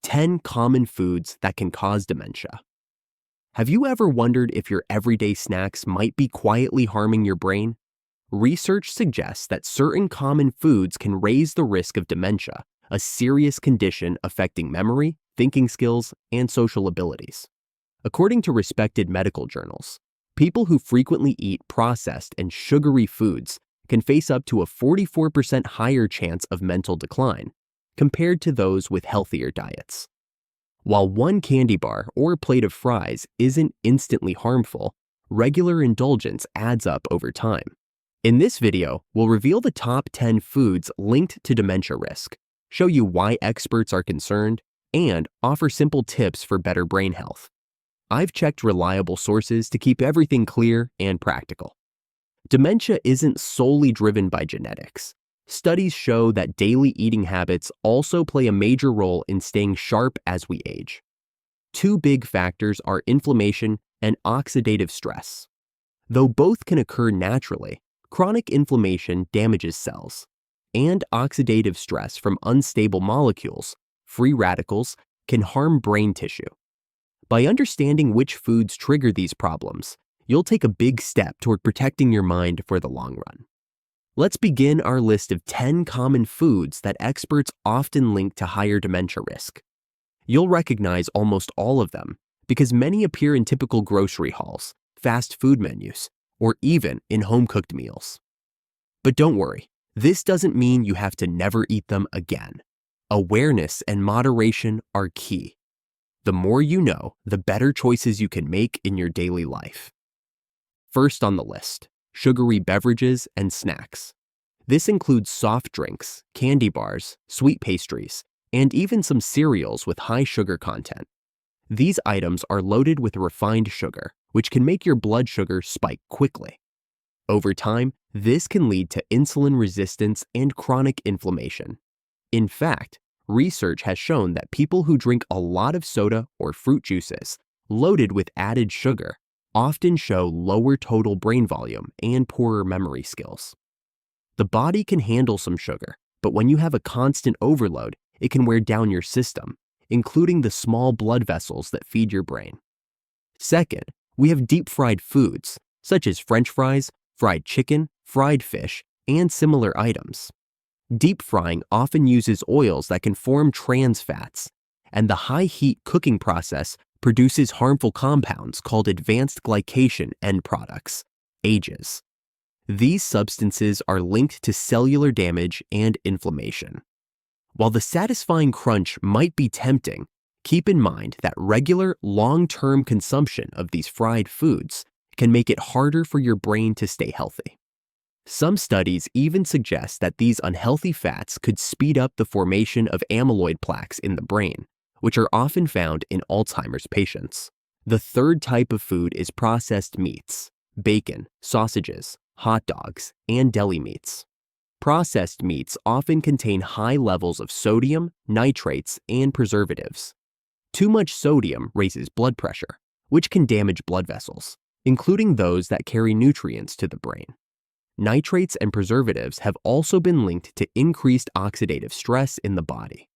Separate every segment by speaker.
Speaker 1: 10 common foods that can cause dementia. Have you ever wondered if your everyday snacks might be quietly harming your brain? Research suggests that certain common foods can raise the risk of dementia, a serious condition affecting memory, thinking skills, and social abilities. According to respected medical journals, people who frequently eat processed and sugary foods can face up to a 44% higher chance of mental decline compared to those with healthier diets. While one candy bar or plate of fries isn't instantly harmful, regular indulgence adds up over time. In this video, we'll reveal the top 10 foods linked to dementia risk, show you why experts are concerned, and offer simple tips for better brain health. I've checked reliable sources to keep everything clear and practical. Dementia isn't solely driven by genetics. Studies show that daily eating habits also play a major role in staying sharp as we age. Two big factors are inflammation and oxidative stress. Though both can occur naturally, chronic inflammation damages cells, and oxidative stress from unstable molecules, free radicals, can harm brain tissue. By understanding which foods trigger these problems, you'll take a big step toward protecting your mind for the long run. Let's begin our list of 10 common foods that experts often link to higher dementia risk. You'll recognize almost all of them because many appear in typical grocery hauls, fast food menus, or even in home-cooked meals. But don't worry, this doesn't mean you have to never eat them again. Awareness and moderation are key. The more you know, the better choices you can make in your daily life. First on the list, sugary beverages and snacks. This includes soft drinks, candy bars, sweet pastries, and even some cereals with high sugar content. These items are loaded with refined sugar, which can make your blood sugar spike quickly. Over time, this can lead to insulin resistance and chronic inflammation. In fact, research has shown that people who drink a lot of soda or fruit juices loaded with added sugar often show lower total brain volume and poorer memory skills. The body can handle some sugar, but when you have a constant overload, it can wear down your system, including the small blood vessels that feed your brain. Second, we have deep-fried foods, such as French fries, fried chicken, fried fish, and similar items. Deep frying often uses oils that can form trans fats, and the high-heat cooking process produces harmful compounds called advanced glycation end products, AGEs. These substances are linked to cellular damage and inflammation. While the satisfying crunch might be tempting, keep in mind that regular, long-term consumption of these fried foods can make it harder for your brain to stay healthy. Some studies even suggest that these unhealthy fats could speed up the formation of amyloid plaques in the brain, which are often found in Alzheimer's patients. The third type of food is processed meats, bacon, sausages, hot dogs, and deli meats. Processed meats often contain high levels of sodium, nitrates, and preservatives. Too much sodium raises blood pressure, which can damage blood vessels, including those that carry nutrients to the brain. Nitrates and preservatives have also been linked to increased oxidative stress in the body.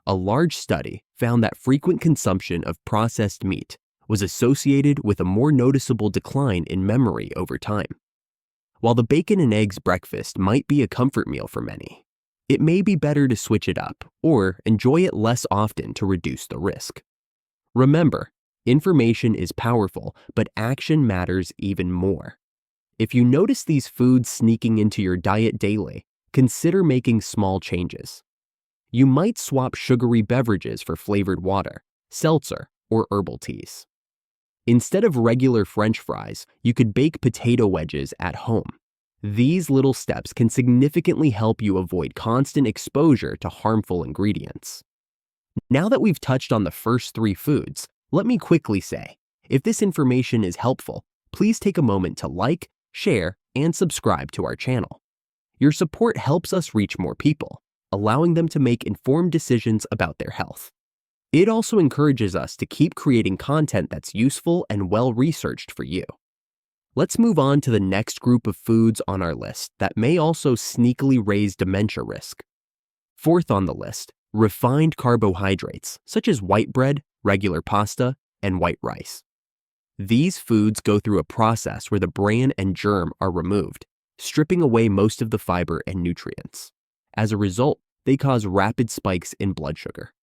Speaker 1: A large study found that frequent consumption of processed meat was associated with a more noticeable decline in memory over time. While the bacon and eggs breakfast might be a comfort meal for many, it may be better to switch it up or enjoy it less often to reduce the risk. Remember, information is powerful, but action matters even more. If you notice these foods sneaking into your diet daily, consider making small changes. You might swap sugary beverages for flavored water, seltzer, or herbal teas. Instead of regular French fries, you could bake potato wedges at home. These little steps can significantly help you avoid constant exposure to harmful ingredients. Now that we've touched on the first 3 foods, let me quickly say, if this information is helpful, please take a moment to like, share, and subscribe to our channel. Your support helps us reach more people, allowing them to make informed decisions about their health. It also encourages us to keep creating content that's useful and well-researched for you. Let's move on to the next group of foods on our list that may also sneakily raise dementia risk. Fourth on the list, refined carbohydrates, such as white bread, regular pasta, and white rice. These foods go through a process where the bran and germ are removed, stripping away most of the fiber and nutrients. As a result, they cause rapid spikes in blood sugar.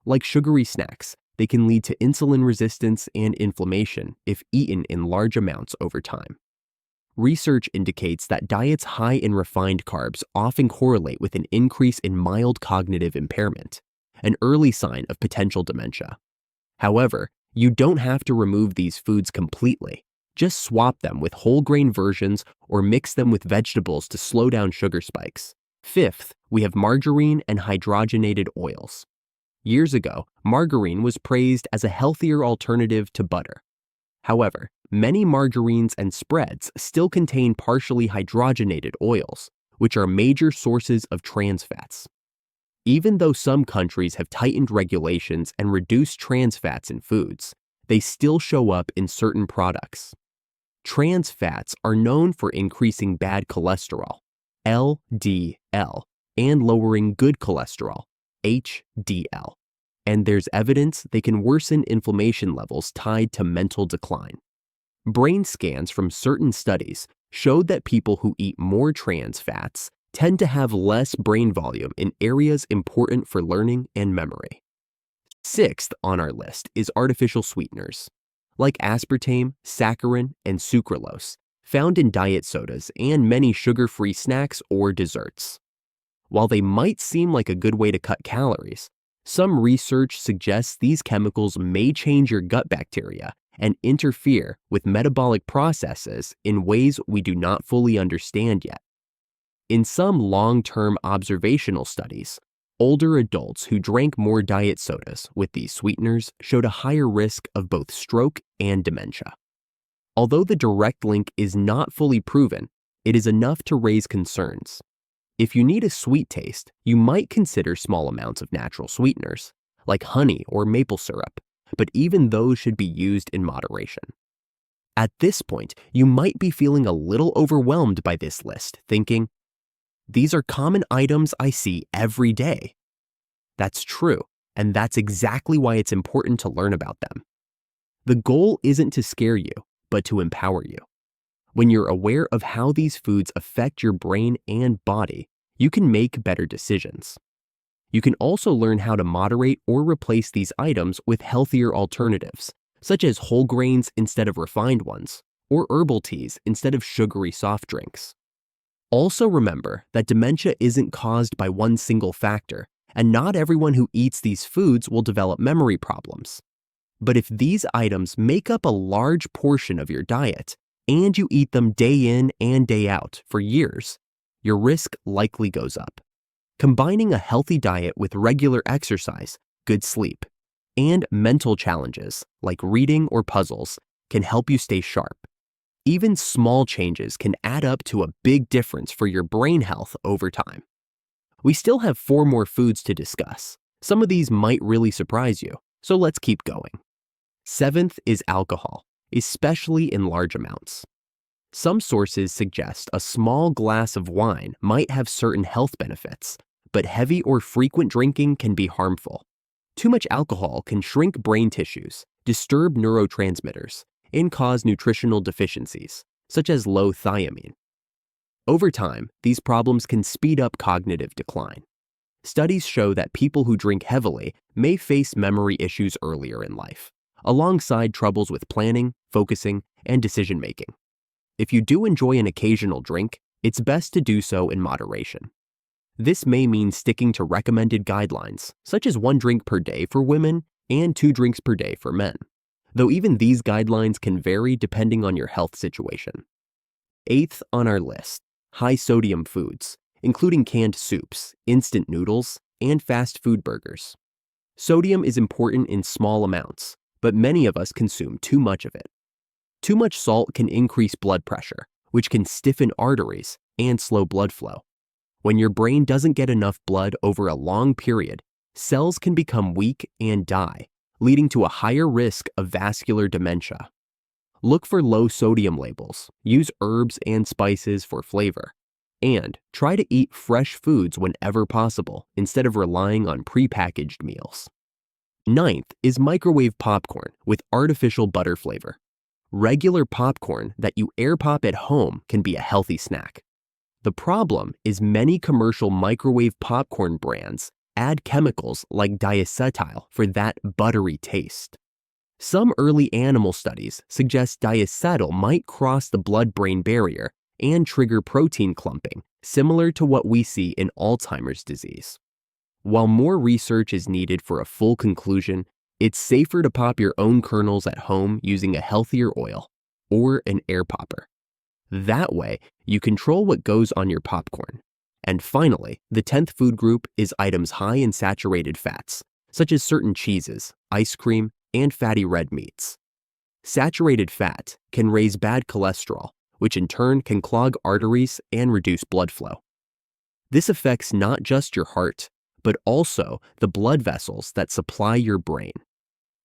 Speaker 1: Like sugary snacks, they can lead to insulin resistance and inflammation if eaten in large amounts over time. Research indicates that diets high in refined carbs often correlate with an increase in mild cognitive impairment, an early sign of potential dementia. However, you don't have to remove these foods completely. Just swap them with whole grain versions or mix them with vegetables to slow down sugar spikes. Fifth, we have margarine and hydrogenated oils. Years ago, margarine was praised as a healthier alternative to butter. However, many margarines and spreads still contain partially hydrogenated oils, which are major sources of trans fats. Even though some countries have tightened regulations and reduced trans fats in foods, they still show up in certain products. Trans fats are known for increasing bad cholesterol, LDL, and lowering good cholesterol, HDL. And there's evidence they can worsen inflammation levels tied to mental decline. Brain scans from certain studies showed that people who eat more trans fats tend to have less brain volume in areas important for learning and memory. Sixth on our list is artificial sweeteners, like aspartame, saccharin, and sucralose, found in diet sodas and many sugar-free snacks or desserts. While they might seem like a good way to cut calories, some research suggests these chemicals may change your gut bacteria and interfere with metabolic processes in ways we do not fully understand yet. In some long-term observational studies, older adults who drank more diet sodas with these sweeteners showed a higher risk of both stroke and dementia. Although the direct link is not fully proven, it is enough to raise concerns. If you need a sweet taste, you might consider small amounts of natural sweeteners, like honey or maple syrup, but even those should be used in moderation. At this point, you might be feeling a little overwhelmed by this list, thinking, "These are common items I see every day." That's true, and that's exactly why it's important to learn about them. The goal isn't to scare you, but to empower you. When you're aware of how these foods affect your brain and body, you can make better decisions. You can also learn how to moderate or replace these items with healthier alternatives, such as whole grains instead of refined ones, or herbal teas instead of sugary soft drinks. Also remember that dementia isn't caused by one single factor, and not everyone who eats these foods will develop memory problems. But if these items make up a large portion of your diet, and you eat them day in and day out for years, your risk likely goes up. Combining a healthy diet with regular exercise, good sleep, and mental challenges like reading or puzzles can help you stay sharp. Even small changes can add up to a big difference for your brain health over time. We still have 4 more foods to discuss. Some of these might really surprise you, so let's keep going. 7th is alcohol, especially in large amounts. Some sources suggest a small glass of wine might have certain health benefits, but heavy or frequent drinking can be harmful. Too much alcohol can shrink brain tissues, disturb neurotransmitters, and cause nutritional deficiencies, such as low thiamine. Over time, these problems can speed up cognitive decline. Studies show that people who drink heavily may face memory issues earlier in life, alongside troubles with planning, focusing, and decision-making. If you do enjoy an occasional drink, it's best to do so in moderation. This may mean sticking to recommended guidelines, such as 1 drink per day for women and 2 drinks per day for men, though even these guidelines can vary depending on your health situation. 8th on our list, high-sodium foods, including canned soups, instant noodles, and fast food burgers. Sodium is important in small amounts, but many of us consume too much of it. Too much salt can increase blood pressure, which can stiffen arteries and slow blood flow. When your brain doesn't get enough blood over a long period, cells can become weak and die, leading to a higher risk of vascular dementia. Look for low sodium labels, use herbs and spices for flavor, And try to eat fresh foods whenever possible instead of relying on prepackaged meals. Ninth is microwave popcorn with artificial butter flavor. Regular popcorn that you air pop at home can be a healthy snack. The problem is many commercial microwave popcorn brands add chemicals like diacetyl for that buttery taste. Some early animal studies suggest diacetyl might cross the blood-brain barrier and trigger protein clumping, similar to what we see in Alzheimer's disease. While more research is needed for a full conclusion, it's safer to pop your own kernels at home using a healthier oil or an air popper. That way, you control what goes on your popcorn. And finally, the 10th food group is items high in saturated fats, such as certain cheeses, ice cream, and fatty red meats. Saturated fat can raise bad cholesterol, which in turn can clog arteries and reduce blood flow. This affects not just your heart, but also the blood vessels that supply your brain.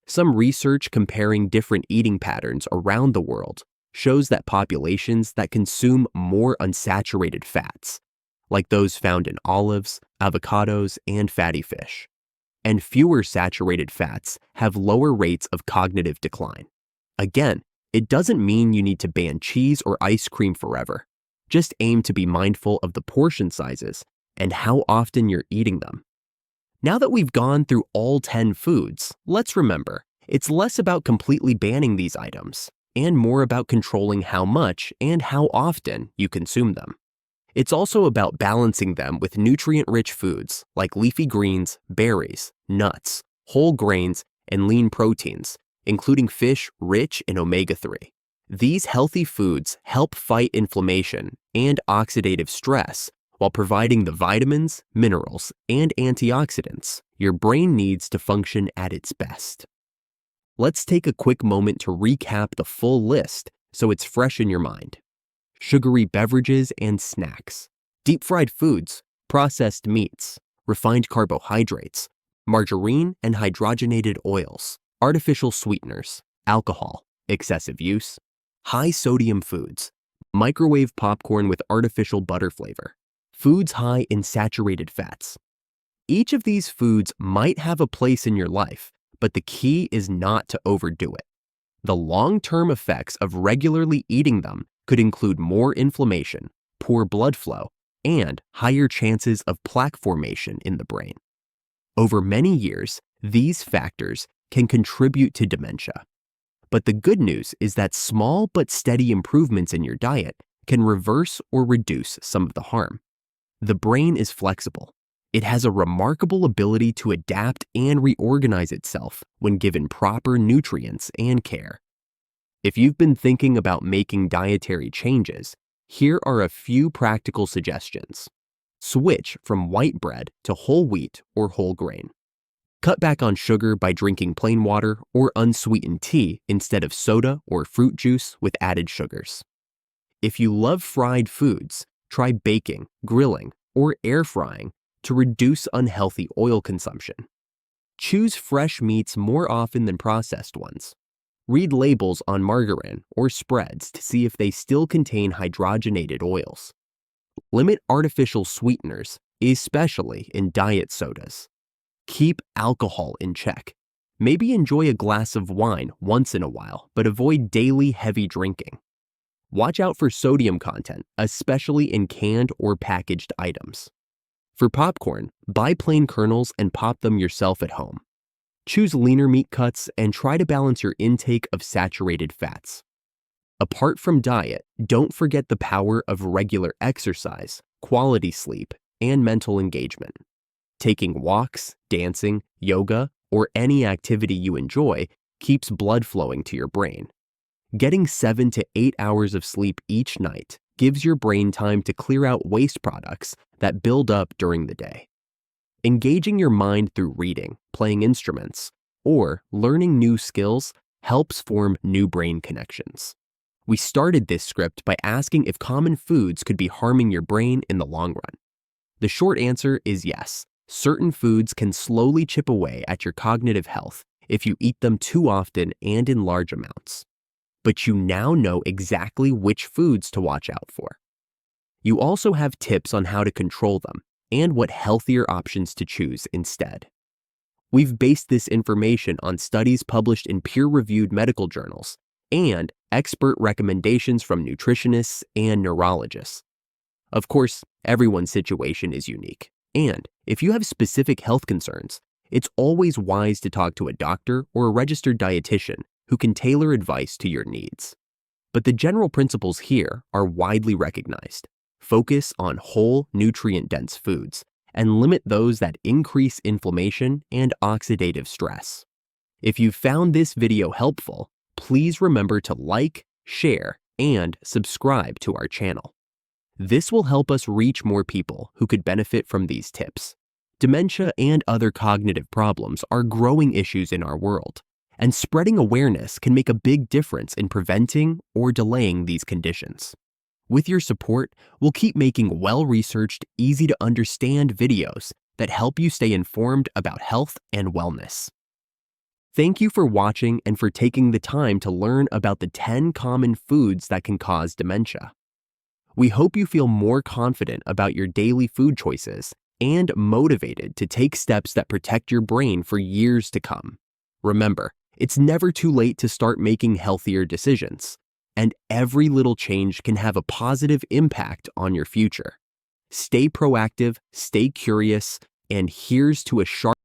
Speaker 1: Some research comparing different eating patterns around the world shows that populations that consume more unsaturated fats, like those found in olives, avocados, and fatty fish, and fewer saturated fats have lower rates of cognitive decline. Again, it doesn't mean you need to ban cheese or ice cream forever. Just aim to be mindful of the portion sizes and how often you're eating them. Now that we've gone through all 10 foods, let's remember, it's less about completely banning these items and more about controlling how much and how often you consume them. It's also about balancing them with nutrient-rich foods like leafy greens, berries, nuts, whole grains, and lean proteins, including fish rich in omega-3. These healthy foods help fight inflammation and oxidative stress while providing the vitamins, minerals, and antioxidants your brain needs to function at its best. Let's take a quick moment to recap the full list so it's fresh in your mind. Sugary beverages and snacks, deep-fried foods, processed meats, refined carbohydrates, margarine and hydrogenated oils, artificial sweeteners, alcohol, excessive use, high-sodium foods, microwave popcorn with artificial butter flavor, foods high in saturated fats. Each of these foods might have a place in your life, but the key is not to overdo it. The long-term effects of regularly eating them could include more inflammation, poor blood flow, and higher chances of plaque formation in the brain. Over many years, these factors can contribute to dementia. But the good news is that small but steady improvements in your diet can reverse or reduce some of the harm. The brain is flexible. It has a remarkable ability to adapt and reorganize itself when given proper nutrients and care. If you've been thinking about making dietary changes, here are a few practical suggestions. Switch from white bread to whole wheat or whole grain. Cut back on sugar by drinking plain water or unsweetened tea instead of soda or fruit juice with added sugars. If you love fried foods, try baking, grilling, or air frying to reduce unhealthy oil consumption. Choose fresh meats more often than processed ones. Read labels on margarine or spreads to see if they still contain hydrogenated oils. Limit artificial sweeteners, especially in diet sodas. Keep alcohol in check. Maybe enjoy a glass of wine once in a while, but avoid daily heavy drinking. Watch out for sodium content, especially in canned or packaged items. For popcorn, buy plain kernels and pop them yourself at home. Choose leaner meat cuts and try to balance your intake of saturated fats. Apart from diet, don't forget the power of regular exercise, quality sleep, and mental engagement. Taking walks, dancing, yoga, or any activity you enjoy keeps blood flowing to your brain. Getting 7 to 8 hours of sleep each night gives your brain time to clear out waste products that build up during the day. Engaging your mind through reading, playing instruments, or learning new skills helps form new brain connections. We started this script by asking if common foods could be harming your brain in the long run. The short answer is yes. Certain foods can slowly chip away at your cognitive health if you eat them too often and in large amounts. But you now know exactly which foods to watch out for. You also have tips on how to control them and what healthier options to choose instead. We've based this information on studies published in peer-reviewed medical journals and expert recommendations from nutritionists and neurologists. Of course, everyone's situation is unique, and if you have specific health concerns, it's always wise to talk to a doctor or a registered dietitian who can tailor advice to your needs. But the general principles here are widely recognized. Focus on whole, nutrient-dense foods and limit those that increase inflammation and oxidative stress. If you found this video helpful, please remember to like, share, and subscribe to our channel. This will help us reach more people who could benefit from these tips. Dementia and other cognitive problems are growing issues in our world, and spreading awareness can make a big difference in preventing or delaying these conditions. With your support, we'll keep making well-researched, easy-to-understand videos that help you stay informed about health and wellness. Thank you for watching and for taking the time to learn about the 10 common foods that can cause dementia. We hope you feel more confident about your daily food choices and motivated to take steps that protect your brain for years to come. Remember, it's never too late to start making healthier decisions, and every little change can have a positive impact on your future. Stay proactive, stay curious, and here's to a sharp